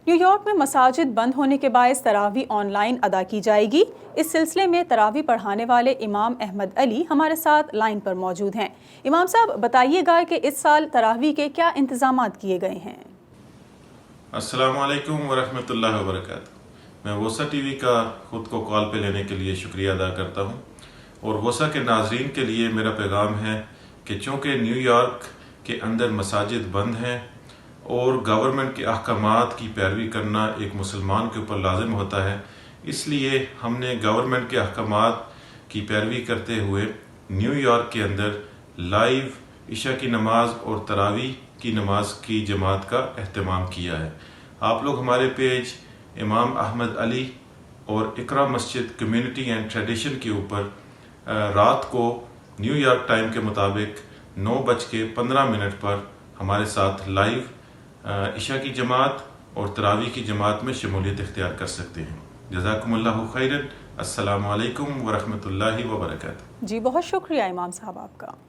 New York میں مساجد بند ہونے کے باعث تراویح آن لائن ادا کی جائے گی۔ اس سلسلے میں تراویح پڑھانے والے امام احمد علی ہمارے ساتھ لائن پر موجود ہیں۔ امام صاحب بتائیے گا کہ اس سال تراویح کے کیا انتظامات کیے گئے ہیں؟ السلام علیکم ورحمۃ اللہ وبرکاتہ۔ میں وسا ٹی وی کا خود کو کال پہ لینے کے لیے شکریہ ادا کرتا ہوں، اور وسا کے ناظرین کے لیے میرا پیغام ہے کہ چونکہ نیو یارک کے اندر مساجد بند ہیں اور گورنمنٹ کے احکامات کی پیروی کرنا ایک مسلمان کے اوپر لازم ہوتا ہے، اس لیے ہم نے گورنمنٹ کے احکامات کی پیروی کرتے ہوئے نیو یارک کے اندر لائیو عشاء کی نماز اور تراویح کی نماز کی جماعت کا اہتمام کیا ہے۔ آپ لوگ ہمارے پیج امام احمد علی اور اقرا مسجد کمیونٹی اینڈ ٹریڈیشن کے اوپر رات کو نیو یارک ٹائم کے مطابق 9:15 پر ہمارے ساتھ لائیو عشاء کی جماعت اور تراویح کی جماعت میں شمولیت اختیار کر سکتے ہیں۔ جزاکم اللہ خیرا۔ السلام علیکم ورحمۃ اللہ وبرکاتہ۔ جی بہت شکریہ امام صاحب آپ کا۔